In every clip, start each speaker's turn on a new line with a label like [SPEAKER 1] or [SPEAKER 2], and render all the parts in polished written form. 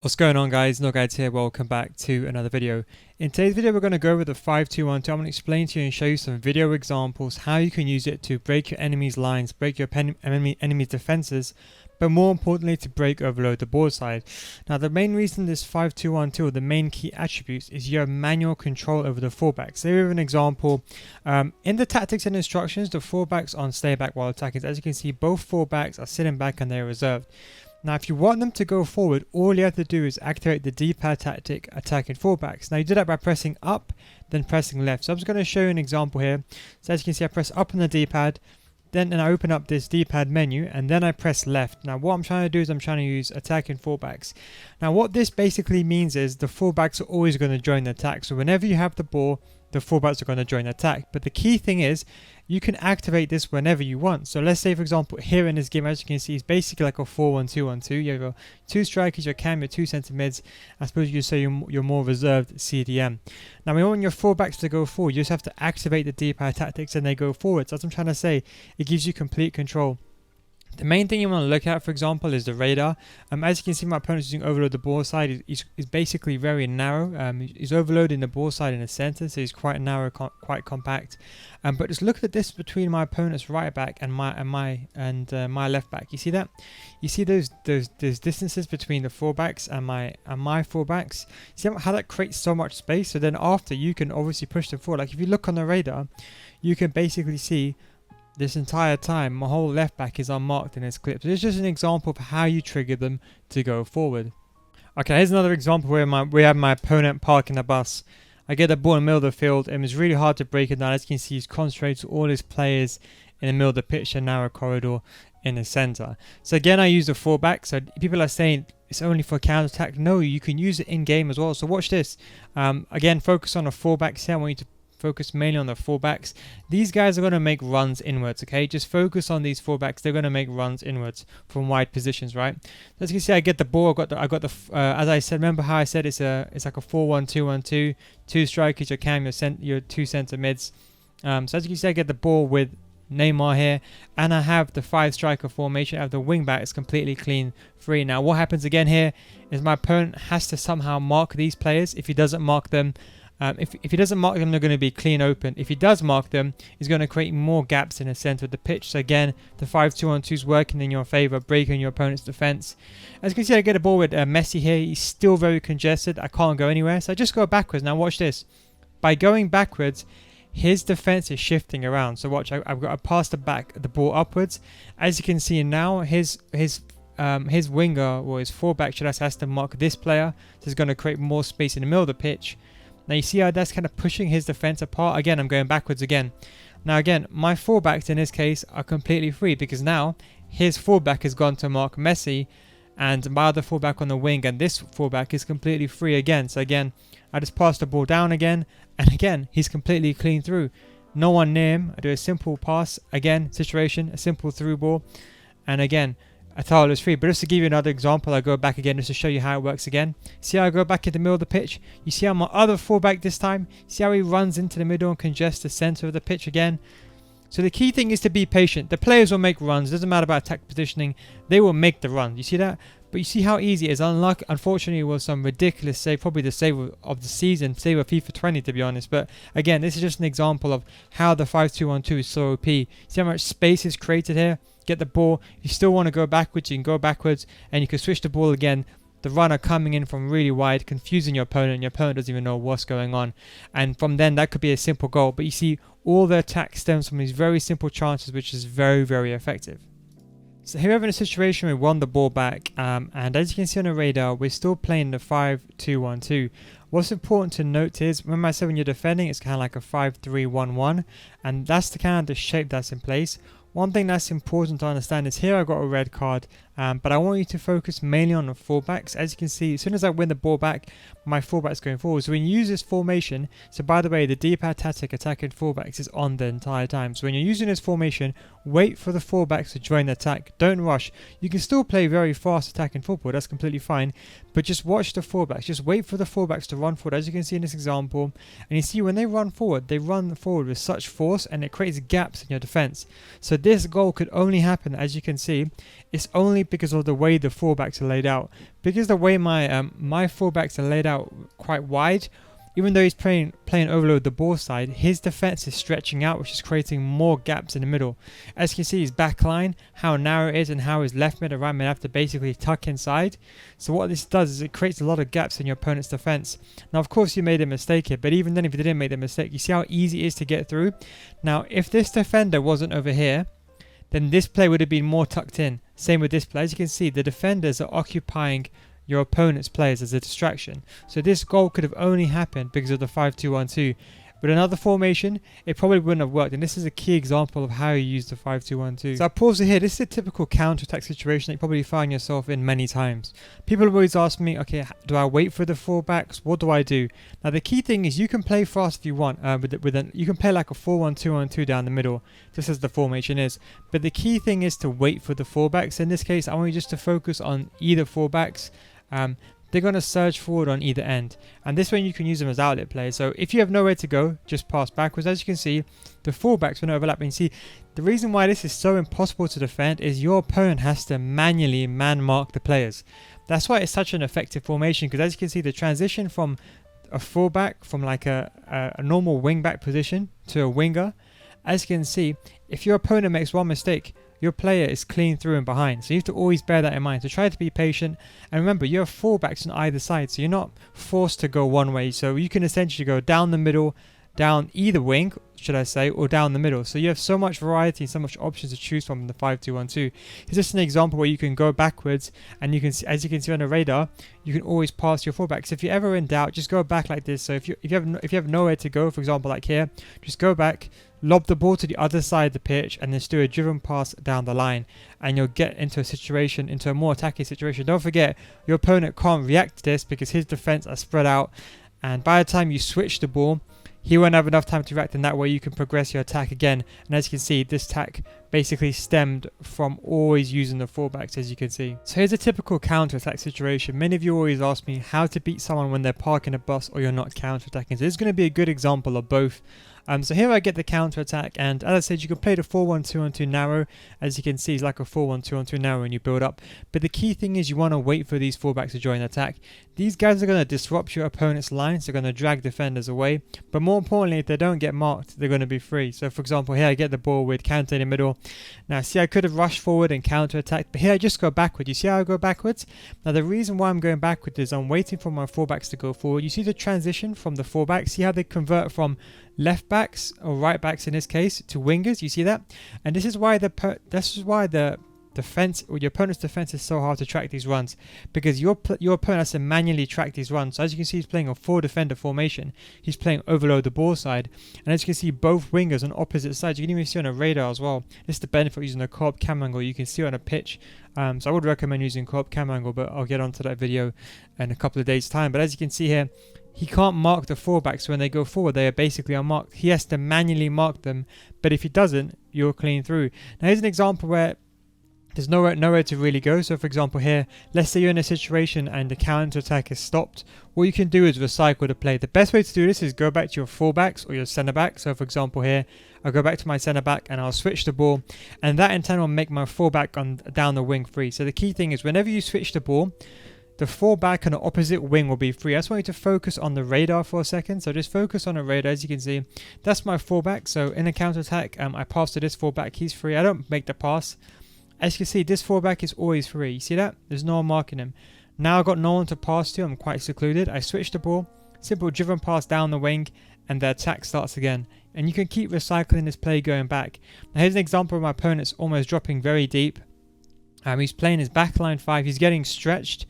[SPEAKER 1] What's going on, guys? No Guides here. Welcome back to another video. In today's video we're going to go over the 5-2-1-2. I'm going to explain to you and show you some video examples how you can use it to break your enemy's lines, break your enemy's defenses, but more importantly to break overload the board side. Now the main reason this 5-2-1-2, or the main key attributes, is you have manual control over the fullbacks. So we have an example. In the tactics and instructions, the fullbacks on stay back while attacking. As you can see, both fullbacks are sitting back and they're reserved. Now if you want them to go forward, all you have to do is activate the D-pad tactic, attacking fullbacks. Now you do that by pressing up, then pressing left. So I'm just going to show you an example here. So as you can see, I press up on the D-pad, then I open up this D-pad menu, and then I press left. Now what I'm trying to do is I'm trying to use attacking fullbacks. Now what this basically means is the fullbacks are always going to join the attack. So whenever you have the ball, the fullbacks are going to join the attack. But the key thing is you can activate this whenever you want. So let's say, for example, here in this game, as you can see, it's basically like a 4-1-2-1-2. You have your two strikers, your cam, your two centre mids. I suppose you could say you're more reserved CDM. Now when you want your fullbacks to go forward, you just have to activate the D-pad tactics and they go forward. So as I'm trying to say, it gives you complete control. The main thing you want to look at, for example, is the radar. As you can see, my opponent's using overload the ball side. He's basically very narrow. He's overloading the ball side in the center, so he's quite narrow, quite compact. But just look at this between my opponent's right back and my left back. You see that? You see those distances between the fullbacks and my fullbacks. See how that creates so much space. So then after, you can obviously push them forward. Like if you look on the radar, you can basically see this entire time my whole left back is unmarked in this clip. So this is just an example of how you trigger them to go forward. Okay, here's another example where we have my opponent parking the bus. I get the ball in the middle of the field, and it's really hard to break it down. As you can see, he's concentrated all his players in the middle of the pitch, a narrow corridor in the center. So again, I use the fullback. So people are saying it's only for counter attack. No, you can use it in game as well. So watch this. Again, focus on the fullbacks here. I want you to focus mainly on the fullbacks. These guys are going to make runs inwards, okay? Just focus on these fullbacks. They're going to make runs inwards from wide positions, right? So as you can see, I get the ball. I got the as I said, remember how I said it's like a 4-1-2-1-2. Two strikers, your cam, your two center mids. So as you can see, I get the ball with Neymar here, and I have the 5-striker formation. I have the wing back. It's completely clean free. Now what happens again here is my opponent has to somehow mark these players. If he doesn't mark them, if he doesn't mark them, they're going to be clean open. If he does mark them, he's going to create more gaps in the center of the pitch. So again, the 5-2-1-2 is working in your favor, breaking your opponent's defense. As you can see, I get a ball with Messi here. He's still very congested. I can't go anywhere, so I just go backwards. Now watch this. By going backwards, his defense is shifting around. So watch, I've got to pass the ball upwards. As you can see now, his winger, or his fullback, has to mark this player. So it's going to create more space in the middle of the pitch. Now you see how that's kind of pushing his defense apart. Again, I'm going backwards again. Now again, my fullbacks in this case are completely free because now his fullback has gone to mark Messi, and my other fullback on the wing, and this fullback is completely free again. So again, I just pass the ball down again, and again, he's completely clean through. No one near him. I do a simple pass, again, situation, a simple through ball, and again, a tile is free. But just to give you another example, I go back again just to show you how it works again. See how I go back in the middle of the pitch? You see how my other fullback this time, see how he runs into the middle and congests the center of the pitch again? So the key thing is to be patient. The players will make runs. It doesn't matter about attack positioning. They will make the run. You see that? But you see how easy it is. Unfortunately, it was some ridiculous save, probably the save of the season, save of FIFA 20 to be honest. But again, this is just an example of how the 5-2-1-2 is so OP. See how much space is created here? Get the ball. If you still want to go backwards, you can go backwards, and you can switch the ball again. The runner coming in from really wide, confusing your opponent, and your opponent doesn't even know what's going on. And from then, that could be a simple goal. But you see, all the attack stems from these very simple chances, which is very, very effective. So here we're in a situation where we won the ball back, and as you can see on the radar, we're still playing the 5-2-1-2. What's important to note is, remember I said when you're defending, it's kind of like a 5-3-1-1, and that's the kind of the shape that's in place. One thing that's important to understand is here I got a red card, but I want you to focus mainly on the fullbacks. As you can see, as soon as I win the ball back, my fullback's going forward. So when you use this formation, so by the way, the D-pad tactic attacking fullbacks is on the entire time. So when you're using this formation, wait for the fullbacks to join the attack. Don't rush. You can still play very fast attacking football. That's completely fine. But just watch the fullbacks. Just wait for the fullbacks to run forward, as you can see in this example. And you see when they run forward with such force, and it creates gaps in your defense. So this goal could only happen, as you can see, it's only because of the way the fullbacks are laid out. Because the way my my fullbacks are laid out quite wide, even though he's playing overload the ball side, his defense is stretching out, which is creating more gaps in the middle. As you can see, his back line, how narrow it is, and how his left mid and right mid have to basically tuck inside. So what this does is it creates a lot of gaps in your opponent's defense. Now, of course, you made a mistake here, but even then, if you didn't make the mistake, you see how easy it is to get through. Now, if this defender wasn't over here, then this play would have been more tucked in. Same with this play. As you can see, the defenders are occupying your opponent's players as a distraction. So this goal could have only happened because of the 5-2-1-2. With another formation, it probably wouldn't have worked. And this is a key example of how you use the 5-2-1-2. So I'll pause it here. This is a typical counter-attack situation that you probably find yourself in many times. People have always asked me, okay, do I wait for the fullbacks? What do I do? Now the key thing is you can play fast if you want. You can play like a 4-1-2-1-2 down the middle, just as the formation is. But the key thing is to wait for the fullbacks. In this case, I want you just to focus on either fullbacks. They're going to surge forward on either end, and this way you can use them as outlet players. So if you have nowhere to go, just pass backwards. As you can see, the fullbacks when overlapping. See, the reason why this is so impossible to defend is your opponent has to manually man mark the players. That's why it's such an effective formation, because as you can see, the transition from a fullback, from like a normal wing back position to a winger, as you can see, if your opponent makes one mistake, your player is clean through and behind. So you have to always bear that in mind. So try to be patient. And remember, you have fullbacks on either side, so you're not forced to go one way. So you can essentially go down the middle, down either wing, should I say, or down the middle. So you have so much variety and so much options to choose from in the 5-2-1-2. It's just an example where you can go backwards, and you can see, as you can see on the radar, you can always pass your fullbacks. If you're ever in doubt, just go back like this. So if you have nowhere to go, for example, like here, just go back, lob the ball to the other side of the pitch, and then do a driven pass down the line, and you'll get into a situation, into a more attacking situation. Don't forget, your opponent can't react to this because his defense are spread out, and by the time you switch the ball, he won't have enough time to react, and that way you can progress your attack again. And as you can see, this attack basically stemmed from always using the fullbacks, as you can see. So here's a typical counter-attack situation. Many of you always ask me how to beat someone when they're parking a bus or you're not counter-attacking. So this is going to be a good example of both. So here I get the counter attack, and as I said, you can play the 4-1-2-1-2 narrow. As you can see, it's like a 4-1-2-1-2 narrow when you build up. But the key thing is you want to wait for these fullbacks to join the attack. These guys are going to disrupt your opponent's lines. They're going to drag defenders away. But more importantly, if they don't get marked, they're going to be free. So for example, here I get the ball with Kante in the middle. Now see, I could have rushed forward and counter attacked, but here I just go backwards. You see how I go backwards? Now the reason why I'm going backwards is I'm waiting for my fullbacks to go forward. You see the transition from the fullbacks? See how they convert from left backs, or right backs in this case, to wingers? You see that? And this is why the defense, or your opponent's defense, is so hard to track these runs, because your opponent has to manually track these runs. So as you can see, he's playing a 4-defender formation. He's playing overload the ball side, and as you can see, both wingers on opposite sides. You can even see on a radar as well. This is the benefit of using a co-op cam angle. You can see it on a pitch. So I would recommend using co-op cam angle, but I'll get onto that video in a couple of days' time. But as you can see here, he can't mark the fullbacks when they go forward. They are basically unmarked. He has to manually mark them, but if he doesn't, you're clean through. Now here's an example where there's nowhere to really go. So for example here, let's say you're in a situation and the counter attack is stopped. What you can do is recycle the play. The best way to do this is go back to your fullbacks or your centre back. So for example here, I'll go back to my centre back and I'll switch the ball, and that in turn will make my fullback down the wing free. So the key thing is whenever you switch the ball, the fullback on the opposite wing will be free. I just want you to focus on the radar for a second. So just focus on the radar. As you can see, that's my fullback. So in a counter attack, I pass to this fullback. He's free. I don't make the pass. As you can see, this fullback is always free. You see that? There's no one marking him. Now I've got no one to pass to. I'm quite secluded. I switch the ball. Simple driven pass down the wing, and the attack starts again. And you can keep recycling this play going back. Now here's an example of my opponent's almost dropping very deep. He's playing his backline 5. He's getting stretched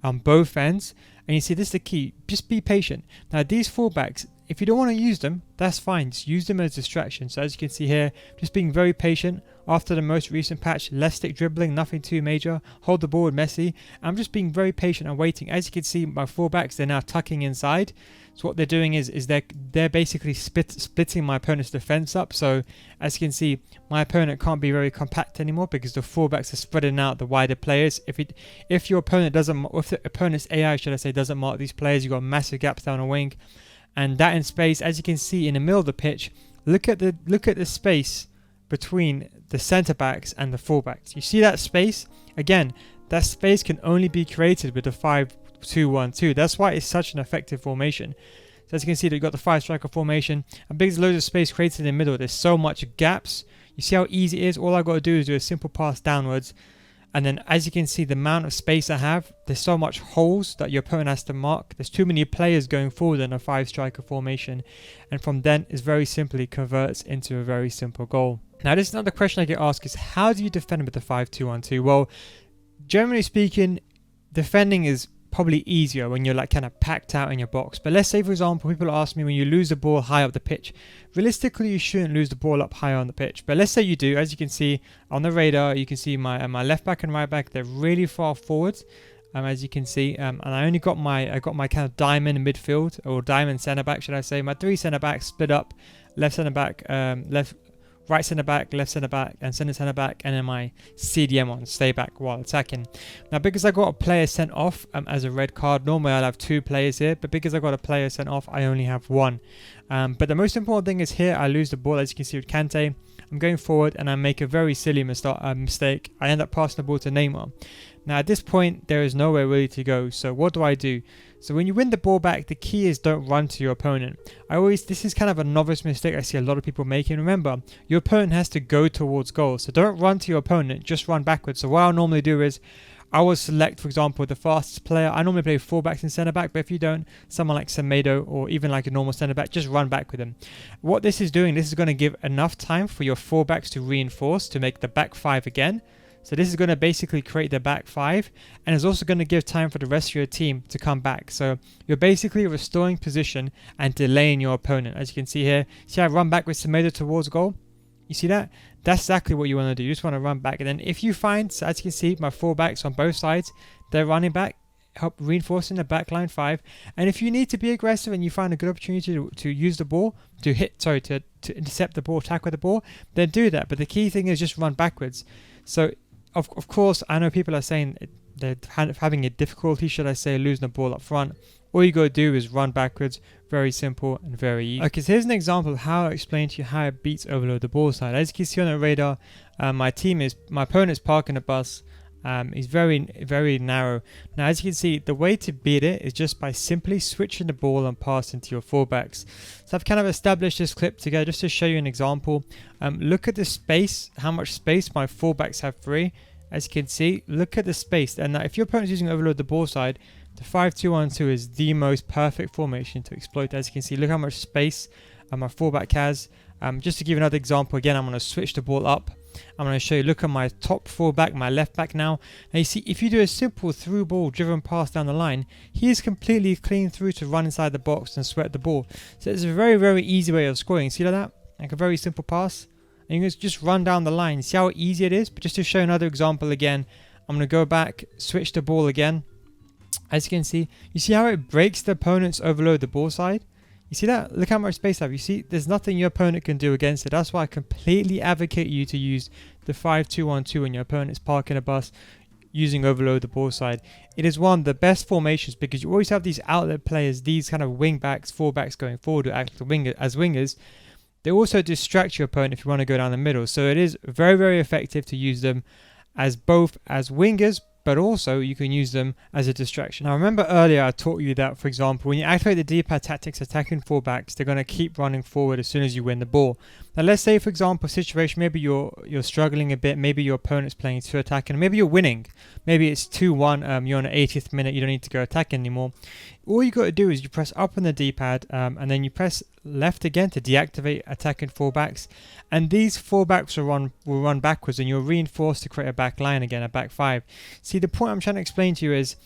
[SPEAKER 1] on both ends, and you see this is the key. Just be patient. Now these fullbacks, if you don't want to use them, that's fine. Just use them as distractions. So as you can see here, just being very patient. After the most recent patch, less stick dribbling, nothing too major. Hold the ball with Messi. I'm just being very patient and waiting. As you can see, my fullbacks, they're now tucking inside. So what they're doing is they're basically splitting my opponent's defense up. So as you can see, my opponent can't be very compact anymore because the fullbacks are spreading out the wider players. If your opponent if the opponent's AI, should I say, doesn't mark these players, you've got massive gaps down the wing, and that in space. As you can see in the middle of the pitch, look at the space between the centre backs and the fullbacks. You see that space? Again, that space can only be created with the 5-2-1-2. That's why it's such an effective formation. So as you can see, you've got the 5-striker formation, and because there's loads of space created in the middle, there's so much gaps. You see how easy it is? All I've got to do is do a simple pass downwards, and then as you can see, the amount of space I have, there's so much holes that your opponent has to mark. There's too many players going forward in a 5-striker formation, and from then it very simply converts into a very simple goal. Now this is another question I get asked, is how do you defend with the 5-2-1-2? Well, generally speaking, defending is probably easier when you're like kind of packed out in your box. But let's say, for example, people ask me, when you lose the ball high up the pitch, realistically you shouldn't lose the ball up high on the pitch. But let's say you do. As you can see on the radar, you can see my left back and right back, they're really far forward, as you can see, and I only got my kind of diamond midfield, or diamond centre back should I say. My 3 centre backs split up, left centre back, right centre back, left centre back, and centre back, and then my CDM on stay back while attacking. Now, because I got a player sent off as a red card, normally I'll have 2 players here, but because I got a player sent off, I only have 1. But the most important thing is here, I lose the ball. As you can see with Kante, I'm going forward and I make a very silly mistake. I end up passing the ball to Neymar. Now at this point, there is nowhere really to go. So what do? So when you win the ball back, the key is don't run to your opponent. This is kind of a novice mistake I see a lot of people making. Remember, your opponent has to go towards goal. So don't run to your opponent, just run backwards. So what I'll normally do is, I will select, for example, the fastest player. I normally play fullbacks and centre back, but if you don't, someone like Semedo or even like a normal centre back, just run back with him. What this is doing, this is going to give enough time for your fullbacks to reinforce, to make the back 5 again. So this is going to basically create the back 5, and it's also going to give time for the rest of your team to come back. So you're basically restoring position and delaying your opponent. As you can see here, see I run back with Semedo towards goal? You see that? That's exactly what you want to do. You just want to run back. And then if you find, so as you can see, my fullbacks on both sides, they're running back, help reinforcing the back line 5. And if you need to be aggressive and you find a good opportunity to use the ball, to intercept the ball, tackle the ball, then do that. But the key thing is just run backwards. So of course, I know people are saying they're having a difficulty, should I say, losing the ball up front. All you got to do is run backwards. Very simple and very easy. Okay, so here's an example of how I explain to you how it beats overload the ball side. As you can see on the radar, my opponent's parking the bus. He's very, very narrow. Now, as you can see, the way to beat it is just by simply switching the ball and passing to your fullbacks. So I've kind of established this clip together just to show you an example. Look at the space, how much space my fullbacks have free. As you can see, look at the space. And now if your opponent's using overload the ball side, the 5-2-1-2 is the most perfect formation to exploit. As you can see, look how much space my fullback has. Just to give another example, again, I'm going to switch the ball up. I'm going to show you, look at my top fullback, my left back now. Now you see, if you do a simple through ball driven pass down the line, he is completely clean through to run inside the box and sweat the ball. So it's a very, very easy way of scoring. See like that? Like a very simple pass. And you can just run down the line. See how easy it is? But just to show another example again, I'm going to go back, switch the ball again. As you can see, you see how it breaks the opponent's overload the ball side? You see that? Look how much space I have. You see, there's nothing your opponent can do against it. That's why I completely advocate you to use the 5-2-1-2 when your opponent's parking a bus using overload the ball side. It is one of the best formations because you always have these outlet players, these kind of wing backs, fullbacks going forward who act as wingers. They also distract your opponent if you want to go down the middle. So it is very, very effective to use them as both as wingers, but also you can use them as a distraction. Now remember earlier I taught you that, for example, when you activate the D-pad tactics attacking fullbacks, they're going to keep running forward as soon as you win the ball. Now let's say, for example, situation, maybe you're struggling a bit, maybe your opponent's playing to attack and maybe you're winning. Maybe it's 2-1, you're on the 80th minute, you don't need to go attack anymore. All you got to do is you press up on the D-pad and then you press left again to deactivate attacking fullbacks, and these fullbacks will run backwards and you're reinforced to create a back line again, a back 5. See, the point I'm trying to explain to you is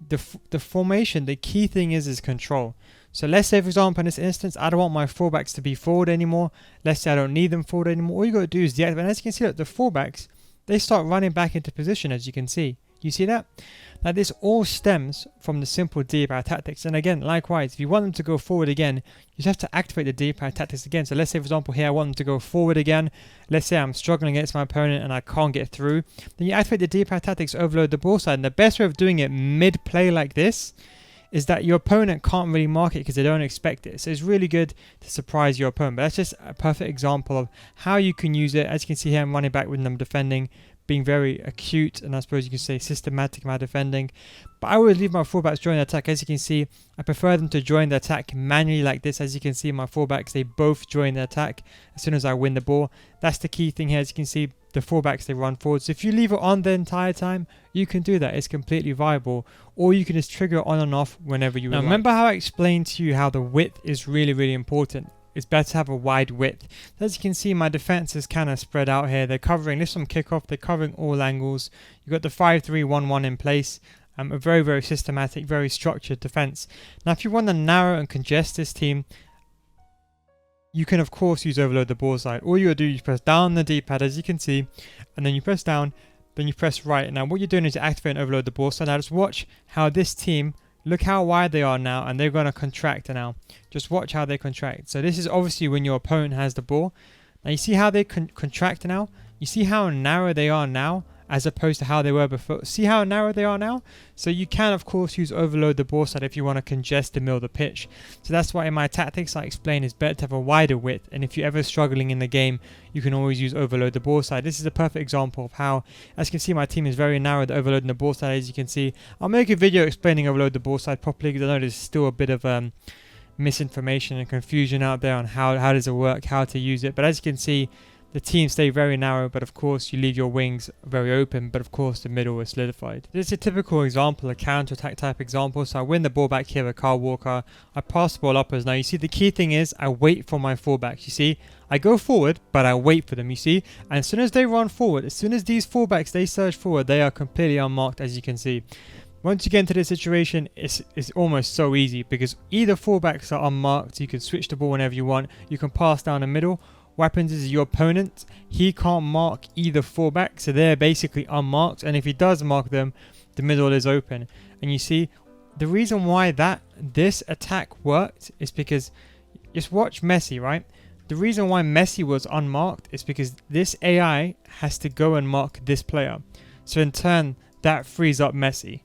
[SPEAKER 1] the formation, the key thing is control. So let's say, for example, in this instance, I don't want my fullbacks to be forward anymore. Let's say I don't need them forward anymore. All you got to do is deactivate, and as you can see, look, the fullbacks, they start running back into position, as you can see. You see that? Now this all stems from the simple D-pad tactics. And again, likewise, if you want them to go forward again, you just have to activate the D-pad tactics again. So let's say, for example, here I want them to go forward again. Let's say I'm struggling against my opponent and I can't get through. Then you activate the D-pad tactics, overload the ball side. And the best way of doing it mid-play like this is that your opponent can't really mark it because they don't expect it. So it's really good to surprise your opponent. But that's just a perfect example of how you can use it. As you can see here, I'm running back with them defending, being very acute, and I suppose you can say systematic in my defending. But I always leave my fullbacks join the attack. As you can see, I prefer them to join the attack manually like this. As you can see, my fullbacks, they both join the attack as soon as I win the ball. That's the key thing here. As you can see, the fullbacks, they run forward. So if you leave it on the entire time, you can do that. It's completely viable. Or you can just trigger it on and off whenever you want. Now, remember how I explained to you how the width is really, really important. It's better to have a wide width. As you can see, my defense is kind of spread out here. They're covering this from kickoff. They're covering all angles. You've got the 5-3-1-1 in place. A very, very systematic, very structured defense. Now, if you want to narrow and congest this team, you can, of course, use overload the ball side. All you do is press down the D-pad, as you can see, and then you press down, then you press right. Now, what you're doing is activate and overload the ball side. Now, just watch how this team, look how wide they are now, and they're going to contract now. Just watch how they contract. So this is obviously when your opponent has the ball. Now, you see how they contract now? You see how narrow they are now, as opposed to how they were before. See how narrow they are now? So you can, of course, use overload the ball side if you want to congest the middle of the pitch. So that's why in my tactics I explain it's better to have a wider width, and if you're ever struggling in the game, you can always use overload the ball side. This is a perfect example of how, as you can see, my team is very narrow at overloading the ball side. As you can see, I'll make a video explaining overload the ball side properly, because I know there's still a bit of misinformation and confusion out there on how does it work, how to use it. But as you can see, the team stay very narrow, but of course you leave your wings very open, but of course the middle is solidified. This is a typical example, a counter-attack type example. So I win the ball back here with Kyle Walker. I pass the ball upwards. Now you see the key thing is I wait for my fullbacks. You see, I go forward, but I wait for them, you see. And as soon as they run forward, as soon as these fullbacks, they surge forward, they are completely unmarked, as you can see. Once you get into this situation, it's almost so easy, because either fullbacks are unmarked, you can switch the ball whenever you want, you can pass down the middle. What happens is your opponent, he can't mark either fullback, so they're basically unmarked, and if he does mark them, the middle is open. And you see, the reason why this attack worked is because, just watch Messi, right? The reason why Messi was unmarked is because this AI has to go and mark this player. So in turn, that frees up Messi.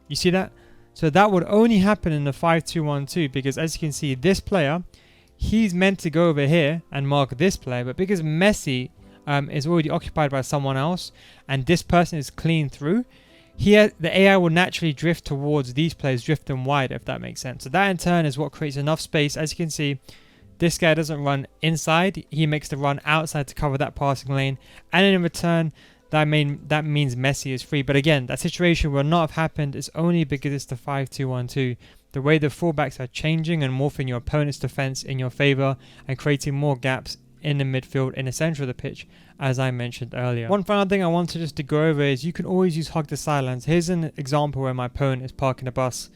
[SPEAKER 1] You see that? So that would only happen in the 5-2-1-2, because as you can see, this player, he's meant to go over here and mark this player, but because Messi is already occupied by someone else and this person is clean through, the AI will naturally drift towards these players, drift them wide, if that makes sense. So that in turn is what creates enough space. As you can see, this guy doesn't run inside, he makes the run outside to cover that passing lane, and in return that means Messi is free. But again, that situation will not have happened. It's only because it's the 5-2-1-2. The way the fullbacks are changing and morphing your opponent's defense in your favor and creating more gaps in the midfield, in the center of the pitch, as I mentioned earlier. One final thing I wanted just to go over is you can always use hug the sidelines. Here's an example where my opponent is parking a bus.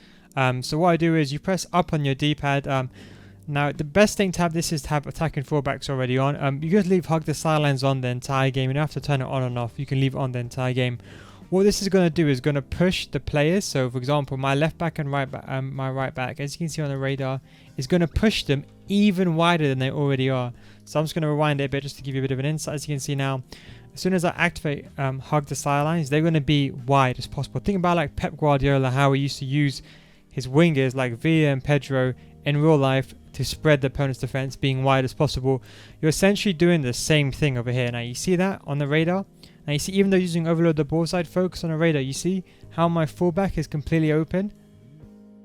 [SPEAKER 1] So what I do is you press up on your D-pad. Now, the best thing to have this is to have attacking fullbacks already on. You just leave hug the sidelines on the entire game. You don't have to turn it on and off. You can leave it on the entire game. What this is going to do is going to push the players. So, for example, my left back and my right back, as you can see on the radar, is going to push them even wider than they already are. So I'm just going to rewind it a bit just to give you a bit of an insight. As you can see now, as soon as I activate hug the sidelines, they're going to be wide as possible. Think about like Pep Guardiola, how he used to use his wingers like Villa and Pedro in real life to spread the opponent's defense, being wide as possible. You're essentially doing the same thing over here. Now you see that on the radar. Now you see, even though using overload the ball side, focus on the radar, you see how my fullback is completely open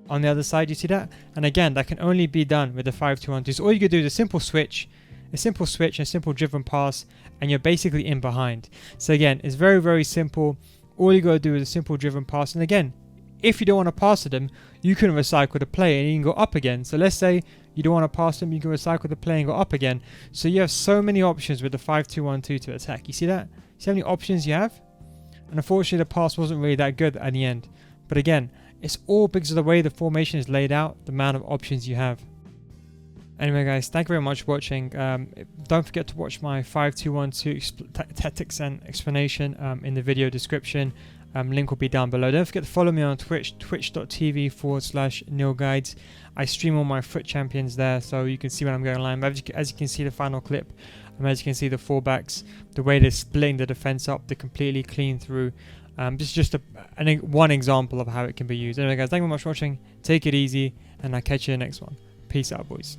[SPEAKER 1] on the other side. You see that? And again, that can only be done with the 5-2-1-2. So all you can do is a simple switch, and a simple driven pass, and you're basically in behind. So again, it's very, very simple. All you got to do is a simple driven pass. And again, if you don't want to pass to them, you can recycle the play and you can go up again. So let's say you don't want to pass them, you can recycle the play and go up again. So you have so many options with the 5-2-1-2 to attack. You see that? See how many options you have? And unfortunately, the pass wasn't really that good at the end. But again, it's all because of the way the formation is laid out, the amount of options you have. Anyway, guys, thank you very much for watching. Don't forget to watch my 5-2-1-2 tactics and explanation in the video description. Link will be down below. Don't forget to follow me on Twitch, twitch.tv/NeilGuides. I stream all my foot champions there, so you can see when I'm going live. As you can see the final clip, as you can see the fullbacks, the way they're splitting the defense up, they're completely clean through. This is just one example of how it can be used. Anyway guys, thank you very much for watching. Take it easy, and I'll catch you in the next one. Peace out, boys.